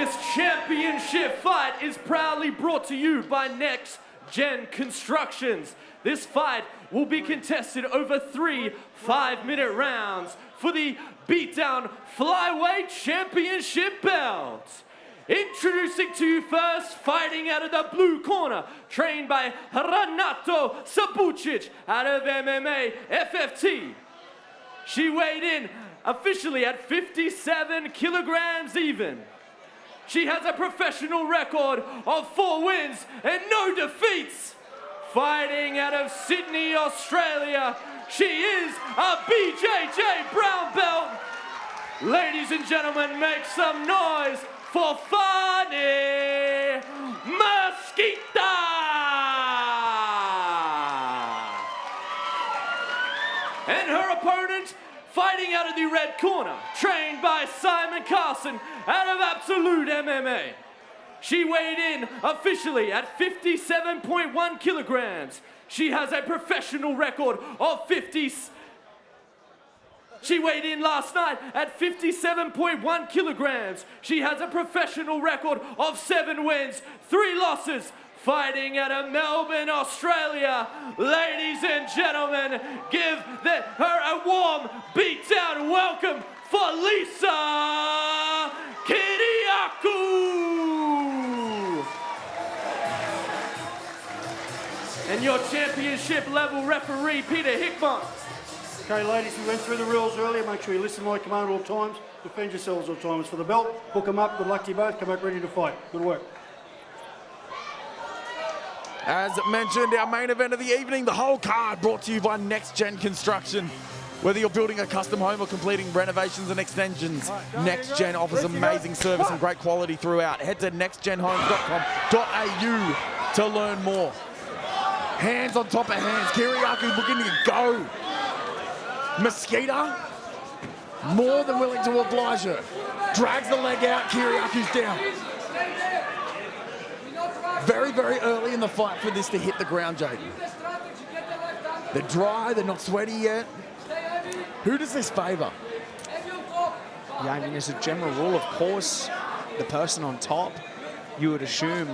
This championship fight is proudly brought to you by Next Gen Constructions. This fight will be contested over 3 5-minute rounds for the Beatdown Flyweight Championship belt. Introducing to you first, fighting out of the blue corner, trained by Renato Sabucic out of MMA FFT. She weighed in officially at 57 kilograms even. She has a professional record of 4 wins and no defeats. Fighting out of Sydney, Australia, she is a BJJ brown belt. Ladies and gentlemen, make some noise for Faine Mesquita! And her opponent, fighting out of the red corner, trained by Simon Carson out of Absolute MMA. She weighed in officially at 57.1 kilograms. She has a professional record of 50. She weighed in last night at 57.1 kilograms. She has a professional record of 7 wins, 3 losses. Fighting out of Melbourne, Australia. Ladies and gentlemen, give her a warm beatdown welcome for Lisa Kyriacou. And your championship level referee, Peter Hickman. Okay, ladies, we went through the rules earlier. Make sure you listen to my command at all times. Defend yourselves all times. For the belt, hook them up. Good luck to you both. Come back ready to fight. Good work. As mentioned, our main event of the evening, the whole card brought to you by Next Gen Construction. Whether you're building a custom home or completing renovations and extensions, Next Gen offers amazing service and great quality throughout. Head to nextgenhomes.com.au to learn more. Hands on top of hands. Kyriacou looking to go. Mesquita, more than willing to oblige her. Drags the leg out, Kyriacou's down. Very, very early in the fight for this to hit the ground, Jaden. They're dry, they're not sweaty yet. Who does this favour? Yeah, I mean, as a general rule, of course, the person on top, you would assume,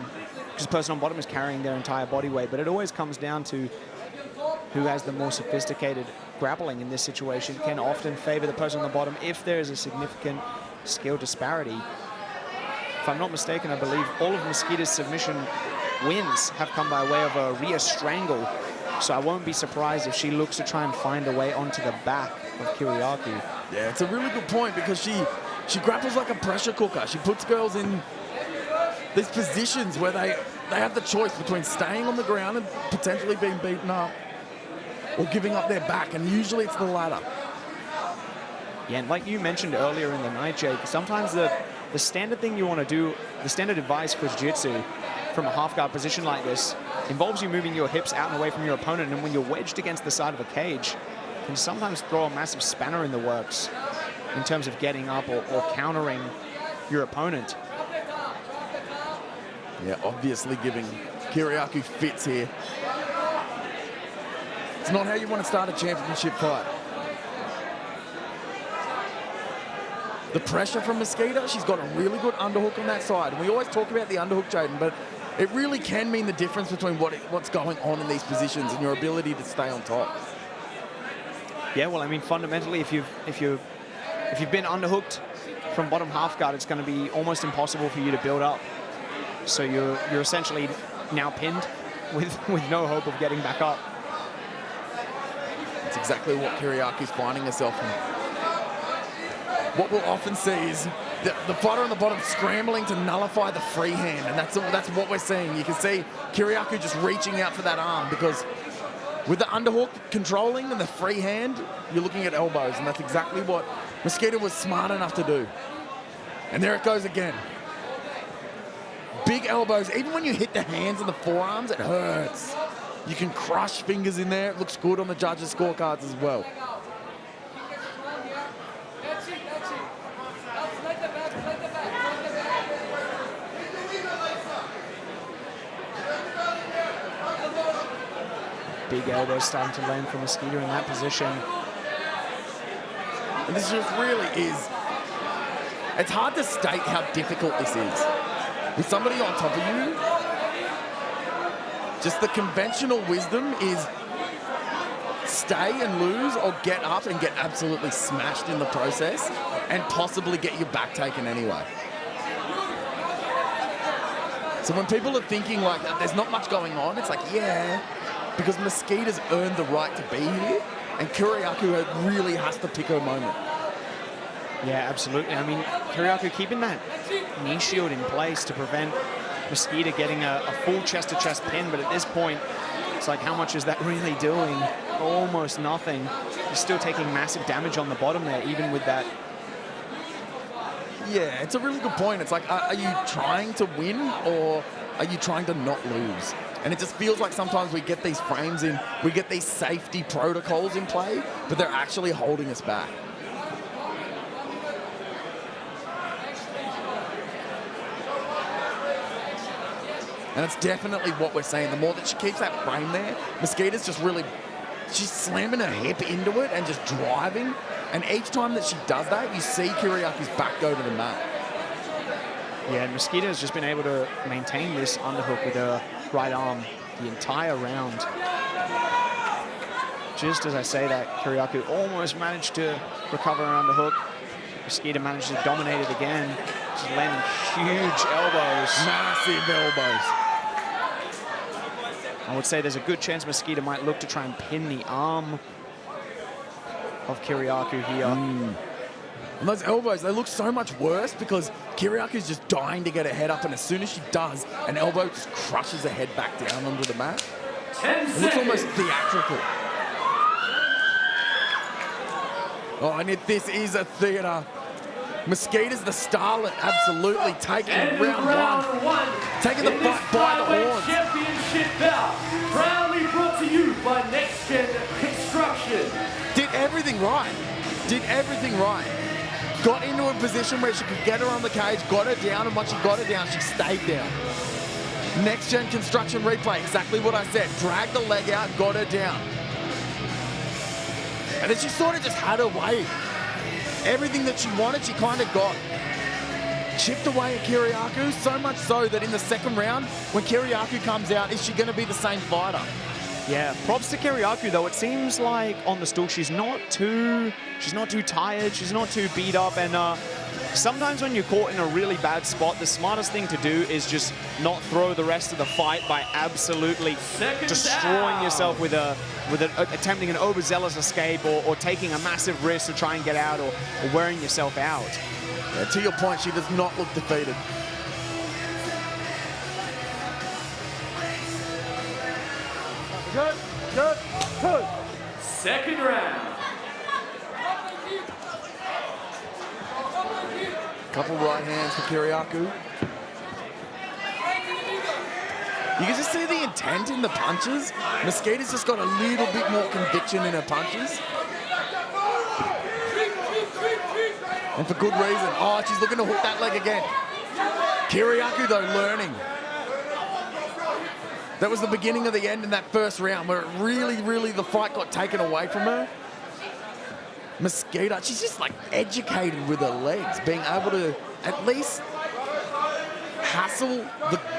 because the person on bottom is carrying their entire body weight, but it always comes down to who has the more sophisticated grappling in this situation can often favour the person on the bottom if there is a significant skill disparity. If I'm not mistaken, I believe all of Mesquita's submission wins have come by way of a rear strangle. So I won't be surprised if she looks to try and find a way onto the back of Kyriacou. Yeah, it's a really good point because she grapples like a pressure cooker. She puts girls in these positions where they have the choice between staying on the ground and potentially being beaten up or giving up their back, and usually it's the latter. Yeah, and like you mentioned earlier in the night, Jake, sometimes the standard thing you want to do, the standard advice for jiu-jitsu from a half-guard position like this involves you moving your hips out and away from your opponent, and when you're wedged against the side of a cage, can sometimes throw a massive spanner in the works in terms of getting up or countering your opponent. Yeah, obviously giving Kyriacou fits here. It's not how you want to start a championship fight. The pressure from Mesquita, she's got a really good underhook on that side. And we always talk about the underhook, Jaden, but it really can mean the difference between what's going on in these positions and your ability to stay on top. Yeah, well, I mean, fundamentally, if you've been underhooked from bottom half guard, it's going to be almost impossible for you to build up. So you're essentially now pinned with no hope of getting back up. That's exactly what Kyriacou's finding herself in. What we'll often see is the fighter on the bottom scrambling to nullify the free hand, and that's what we're seeing. You can see Kyriacou just reaching out for that arm because with the underhook controlling and the free hand, you're looking at elbows, and that's exactly what Mesquita was smart enough to do. And there it goes again. Big elbows. Even when you hit the hands and the forearms, it hurts. You can crush fingers in there. It looks good on the judges' scorecards as well. Big elbows starting to land from Mesquita in that position. And this just really is It's hard to state how difficult this is. With somebody on top of you, just the conventional wisdom is stay and lose or get up and get absolutely smashed in the process and possibly get your back taken anyway. So when people are thinking like there's not much going on, it's like, yeah, because Mesquita's earned the right to be here and Kyriacou really has to pick her moment. Yeah, absolutely. I mean, Kyriacou keeping that knee shield in place to prevent Mesquita getting a full chest-to-chest pin, but at this point, it's like, how much is that really doing? Almost nothing. He's still taking massive damage on the bottom there, even with that. Yeah, it's a really good point. It's like, are you trying to win or are you trying to not lose? And it just feels like sometimes we get these frames in, we get these safety protocols in play, but they're actually holding us back. And it's definitely what we're saying. The more that she keeps that frame there, Mesquita's just really, she's slamming her hip into it and just driving. And each time that she does that, you see Kyriacou's back go to the mat. Yeah, and Mesquita has just been able to maintain this underhook with her right arm the entire round. Just as I say that, Kyriacou almost managed to recover her underhook. Mesquita managed to dominate it again. She's landing huge elbows. Massive elbows. I would say there's a good chance Mesquita might look to try and pin the arm of Kyriacou here. And those elbows, they look so much worse because Kyriacou's just dying to get her head up, and as soon as she does, an elbow just crushes her head back down onto the mat. It looks almost theatrical. Oh, and this is a theater. Mesquita's the starlet, absolutely taking round one. Taking the fight by the horns. Championship bout, proudly brought to you by Next Gen Construction. Did everything right. Did everything right. Got into a position where she could get her on the cage, got her down, and once she got her down, she stayed down. Next Gen Construction replay, exactly what I said. Dragged the leg out, got her down. And then she sort of just had her way. Everything that she wanted, she kind of got. Chipped away at Kyriacou, so much so that in the second round, when Kyriacou comes out, is she going to be the same fighter? Yeah, props to Kyriacou though. It seems like on the stool she's not too tired, she's not too beat up, and sometimes when you're caught in a really bad spot, the smartest thing to do is just not throw the rest of the fight by absolutely destroying yourself with attempting an overzealous escape or taking a massive risk to try and get out or wearing yourself out. Yeah, to your point, she does not look defeated. Good. Second round. Couple right hands for Kyriacou. You can just see the intent in the punches. Mesquita's just got a little bit more conviction in her punches. And for good reason. Oh, she's looking to hook that leg again. Kyriacou, though, learning. That was the beginning of the end in that first round where it really, the fight got taken away from her. Mesquita, she's just like educated with her legs, being able to at least hassle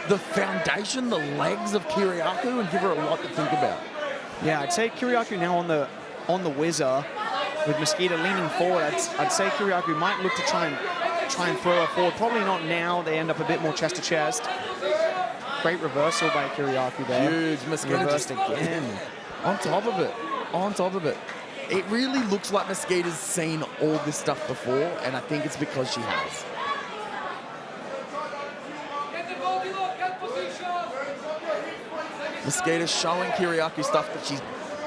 the foundation, the legs of Kyriacou, and give her a lot to think about. Yeah, I'd say Kyriacou now on the whizzer with Mesquita leaning forward. I'd say Kyriacou might look to try and throw her forward. Probably not now. They end up a bit more chest to chest. Great reversal by Kyriacou there. Huge. Mesquita reversed just again. On top of it. It really looks like Mesquita's seen all this stuff before, and I think it's because she has. Mesquita's showing Kyriacou stuff that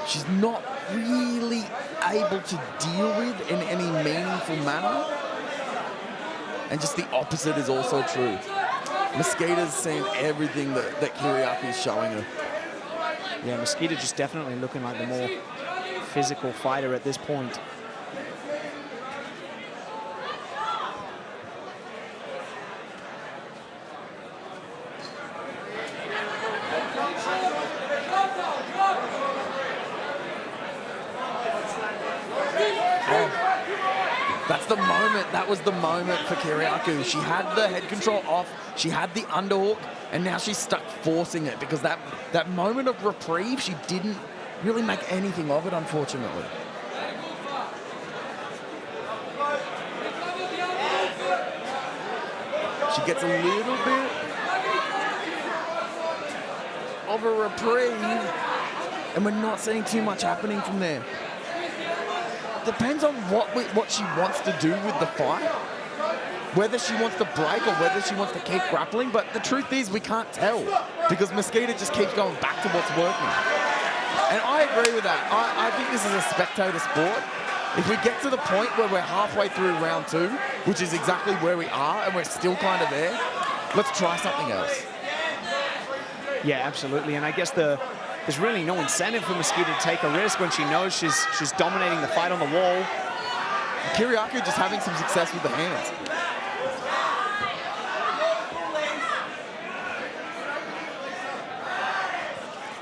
she's not really able to deal with in any meaningful manner. And just the opposite is also true. Mesquita's seen everything that Kyriacou's showing her. Yeah, Mesquita just definitely looking like the more physical fighter at this point. That's the moment. That was the moment for Kyriacou. She had the head control off. She had the underhook, and now she's stuck forcing it because that moment of reprieve, she didn't really make anything of it, unfortunately. She gets a little bit of a reprieve, and we're not seeing too much happening from there. Depends on what she wants to do with the fight, whether she wants to break or whether she wants to keep grappling. But the truth is, we can't tell because Mesquita just keeps going back to what's working. And I agree with that. I think this is a spectator sport. If we get to the point where we're halfway through round 2, which is exactly where we are, and we're still kind of there, let's try something else. Yeah, absolutely. And I guess there's really no incentive for Mesquita to take a risk when she knows she's dominating the fight on the wall. Kyriacou just having some success with the hands.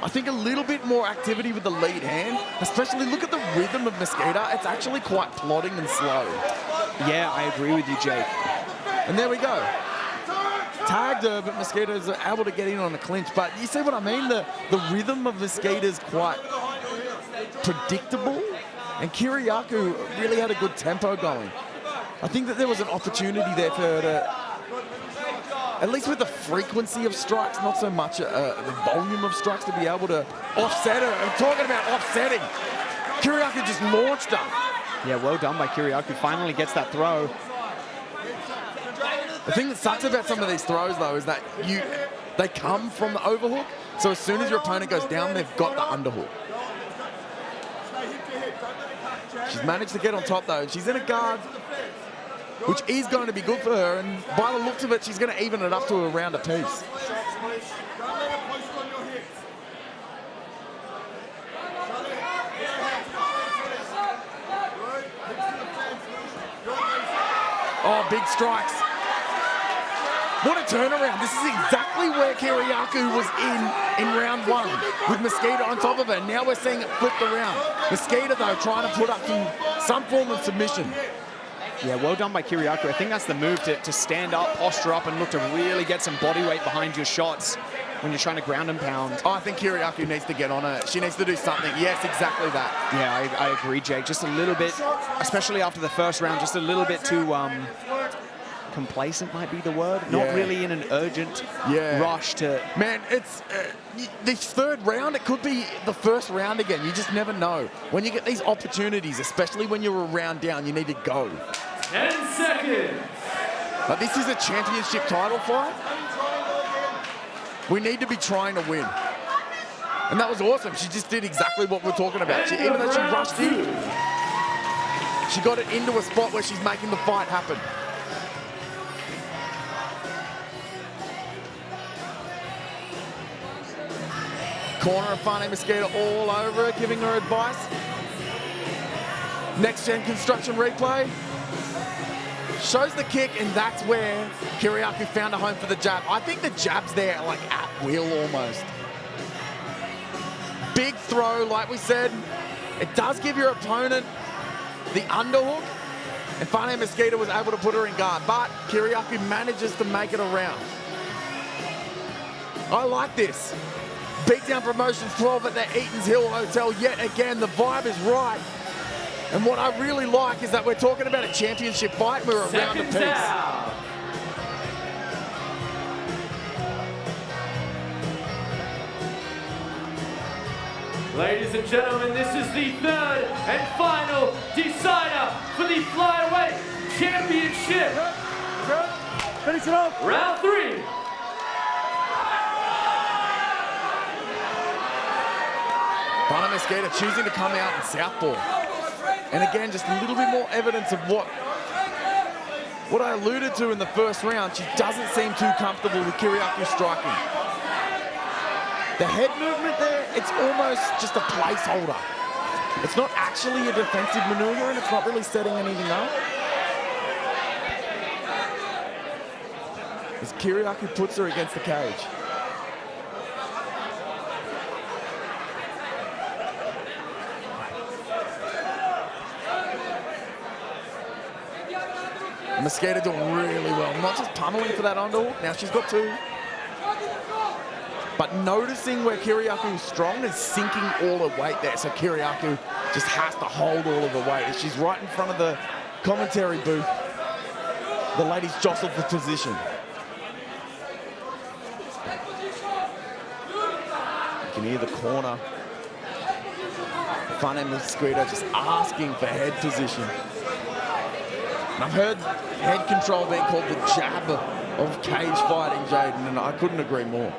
I think a little bit more activity with the lead hand, especially look at the rhythm of Mesquita. It's actually quite plodding and slow. Yeah, I agree with you, Jake. And there we go. Tagged her, but Mesquita is able to get in on a clinch. But you see what I mean? The rhythm of Mesquita is quite predictable, and Kyriacou really had a good tempo going. I think that there was an opportunity there for her to, at least with the frequency of strikes, not so much the volume of strikes, to be able to offset her. I'm talking about offsetting. Kyriacou just launched her. Yeah, well done by Kyriacou. Finally gets that throw. The thing that sucks about some of these throws, though, is that they come from the overhook. So as soon as your opponent goes down, they've got the underhook. She's managed to get on top, though. She's in a guard, which is going to be good for her. And by the looks of it, she's going to even it up to a round apiece. Oh, big strikes. What a turnaround. This is exactly where Kyriacou was in round 1 with Mesquita on top of her. Now we're seeing it flipped around. Mesquita, though, trying to put up some form of submission. Yeah, well done by Kyriacou. I think that's the move, to stand up, posture up, and look to really get some body weight behind your shots when you're trying to ground and pound. Oh, I think Kyriacou needs to get on her. She needs to do something. Yes, exactly that. Yeah, I agree, Jake. Just a little bit, especially after the first round, just a little bit too complacent might be the word. Not really in an urgent rush to... Man, it's this third round, it could be the first round again. You just never know. When you get these opportunities, especially when you're a round down, you need to go. 10 seconds. But this is a championship title fight. We need to be trying to win. And that was awesome. She just did exactly what we're talking about. Even though she rushed in, she got it into a spot where she's making the fight happen. Corner of Faine Mesquita all over her, giving her advice. Next gen construction replay. Shows the kick, and that's where Kyriacou found a home for the jab. I think the jab's there like at will almost. Big throw, like we said. It does give your opponent the underhook, and Faine Mesquita was able to put her in guard, but Kyriacou manages to make it around. I like this. Beatdown Promotions 12 at the Eatons Hill Hotel. Yet again, the vibe is right. And what I really like is that we're talking about a championship fight. We're around a piece. Ladies and gentlemen, this is the third and final decider for the Flyweight Championship. Finish it off. Round 3. Faine Mesquita choosing to come out in southpaw. And again, just a little bit more evidence of what I alluded to in the first round. She doesn't seem too comfortable with Kyriacou striking. The head movement there, it's almost just a placeholder. It's not actually a defensive maneuver, and it's not really setting anything up. As Kyriacou puts her against the cage. And Mesquita doing really well. Not just pummeling for that underhook. Now she's got 2. But noticing where Kyriacou is strong is sinking all her weight there. So Kyriacou just has to hold all of her weight. As she's right in front of the commentary booth, the ladies jostle for position. You can hear the corner. Faine Mesquita just asking for head position. And I've heard head control being called the jab of cage fighting, Jaden, and I couldn't agree more.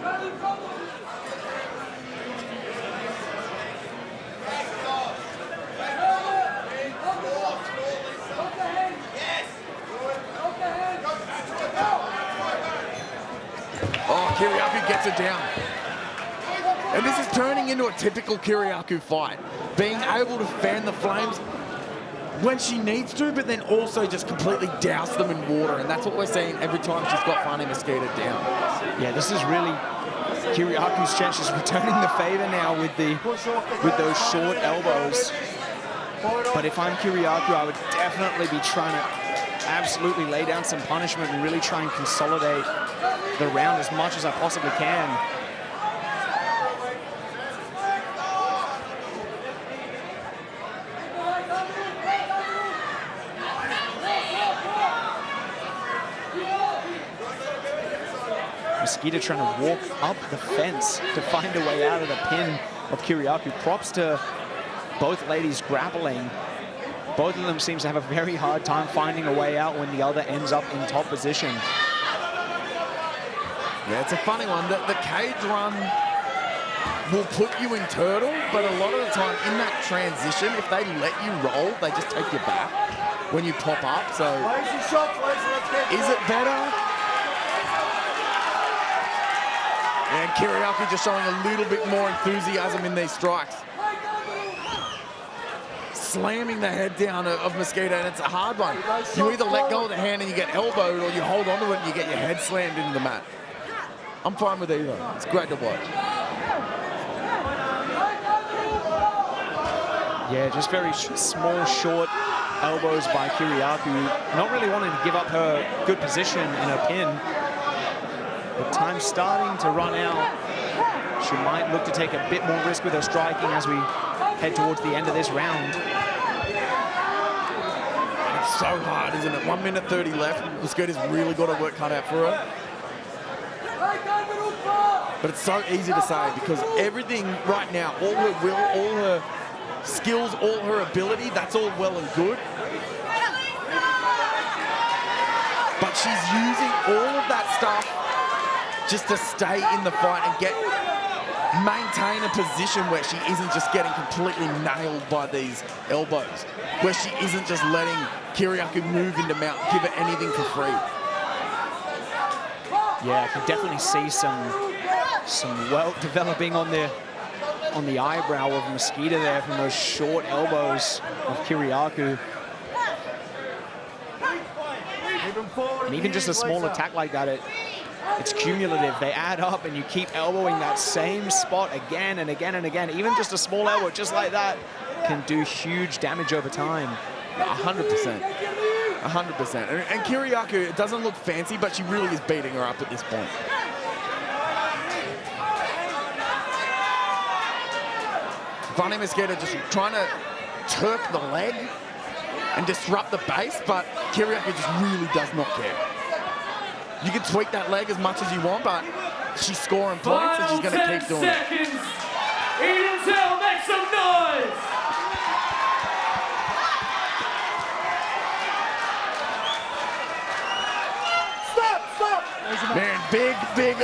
Oh, Kyriacou gets it down. And this is turning into a typical Kyriacou fight. Being able to fan the flames when she needs to, but then also just completely douse them in water. And that's what we're seeing every time she's got Faine Mesquita down. Yeah, this is really Kyriacou's chance. She's returning the favor now with those short elbows. But if I'm Kyriacou, I would definitely be trying to absolutely lay down some punishment and really try and consolidate the round as much as I possibly can. Mesquita trying to walk up the fence to find a way out of the pin of Kyriacou. Props to both ladies grappling. Both of them seem to have a very hard time finding a way out when the other ends up in top position. Yeah, it's a funny one. The cage run will put you in turtle, but a lot of the time in that transition, if they let you roll, they just take you back when you pop up. So is it better? And Kyriacou just showing a little bit more enthusiasm in these strikes. Slamming the head down of Mesquita, and it's a hard one. You either let go of the hand and you get elbowed, or you hold onto it and you get your head slammed into the mat. I'm fine with either. It's great to watch. Yeah, just very small, short elbows by Kyriacou. Not really wanting to give up her good position in her pin. But time's starting to run out. She might look to take a bit more risk with her striking as we head towards the end of this round. And it's so hard, isn't it? 1 minute 30 left. Mesquita's really got her work cut out for her. But it's so easy to say because everything right now, all her will, all her skills, all her ability, that's all well and good. But she's using all of that stuff just to stay in the fight and maintain a position where she isn't just getting completely nailed by these elbows, where she isn't just letting Kyriacou move into mount, give her anything for free. Yeah, I can definitely see some welt developing on the eyebrow of Mesquita there from those short elbows of Kyriacou. And even just a small attack like that, it's cumulative. They add up and you keep elbowing that same spot again and again and again. Even just a small elbow just like that can do huge damage over time. 100%. 100%. And Kyriacou, it doesn't look fancy, but she really is beating her up at this point. Faine Mesquita just trying to turk the leg and disrupt the base, but Kyriacou just really does not care. You can tweak that leg as much as you want, but she's scoring points and she's going to keep doing it. Eatons Hill, make some noise! Man, big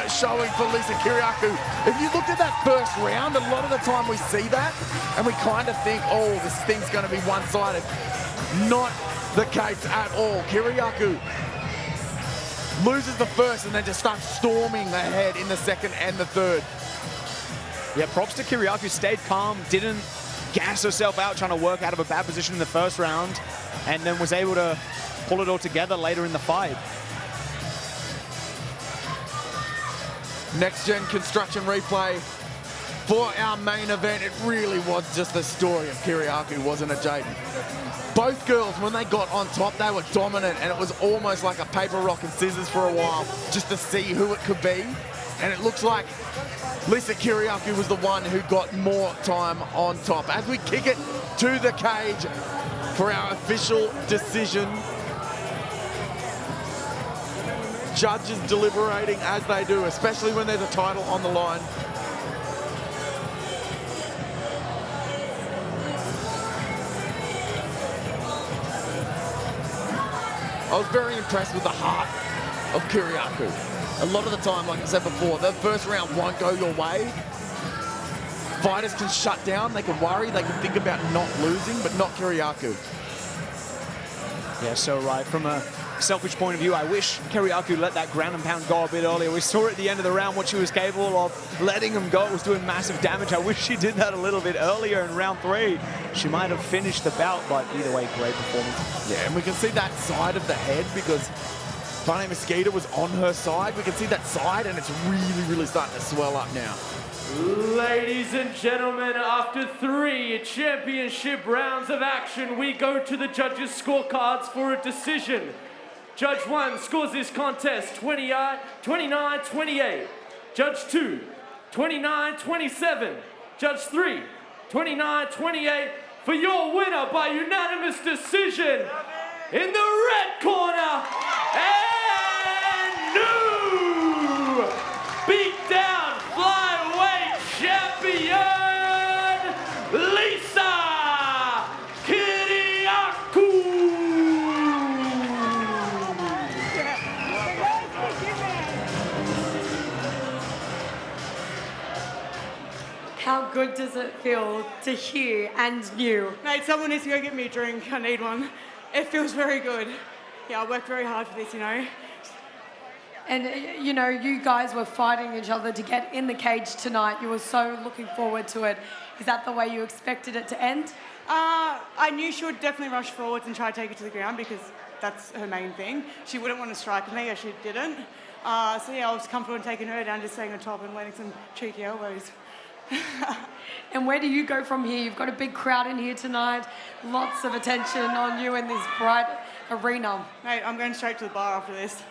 showing for Lisa Kyriacou. If you looked at that first round, a lot of the time we see that and we kind of think, oh, this thing's going to be one-sided. Not the case at all. Kyriacou loses the first and then just starts storming ahead in the second and the third. Yeah, props to Kyriacou, stayed calm, didn't gas herself out trying to work out of a bad position in the first round, and then was able to pull it all together later in the fight. Next gen construction replay for our main event. It really was just the story of Kyriacou, wasn't it, Jaden? Both girls, when they got on top, they were dominant, and it was almost like a paper, rock, and scissors for a while, just to see who it could be. And it looks like Lisa Kyriacou was the one who got more time on top. As we kick it to the cage for our official decision, judges deliberating as they do, especially when there's a title on the line. I was very impressed with the heart of Kyriacou. A lot of the time, like I said before, the first round won't go your way. Fighters can shut down, they can worry, they can think about not losing, but not Kyriacou. Yeah, so right. From a selfish point of view, I wish Kyriacou let that ground and pound go a bit earlier. We saw at the end of the round what she was capable of letting him go. It was doing massive damage. I wish she did that a little bit earlier in round 3. She might have finished the bout, but either way, great performance. Yeah, and we can see that side of the head because Faine Mesquita was on her side. We can see that side, and it's really, really starting to swell up now. Ladies and gentlemen, after 3 championship rounds of action, we go to the judges' scorecards for a decision. Judge 1 scores this contest 29-28. Judge 2, 29-27. Judge 3, 29-28. For your winner by unanimous decision, in the red corner, and new Beatdown Flyweight Champion, Lisa Kyriacou. How good does it feel to hear and new? Mate, someone needs to go get me a drink. I need one. It feels very good. Yeah, I worked very hard for this, you know. And, you know, you guys were fighting each other to get in the cage tonight. You were so looking forward to it. Is that the way you expected it to end? I knew she would definitely rush forwards and try to take it to the ground because that's her main thing. She wouldn't want to strike me, or she didn't. So, yeah, I was comfortable in taking her down, just staying on top and landing some cheeky elbows. And where do you go from here? You've got a big crowd in here tonight. Lots of attention on you in this bright arena. Mate, I'm going straight to the bar after this.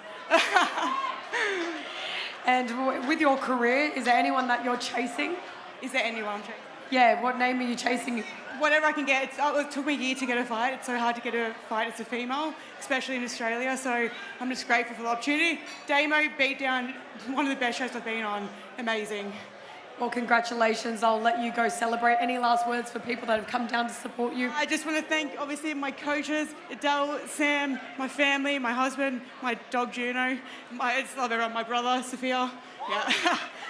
And with your career, is there anyone that you're chasing? Is there anyone I'm chasing? Yeah, what name are you chasing? Whatever I can get. It took me a year to get a fight. It's so hard to get a fight as a female, especially in Australia. So I'm just grateful for the opportunity. Damo, Beatdown, one of the best shows I've been on. Amazing. Well, congratulations. I'll let you go celebrate. Any last words for people that have come down to support you? I just want to thank, obviously, my coaches, Adele, Sam, my family, my husband, my dog, Juno. I just love everyone, my brother, Sophia. Yeah,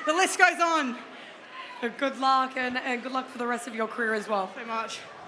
the list goes on. Good luck, and good luck for the rest of your career as well. So much.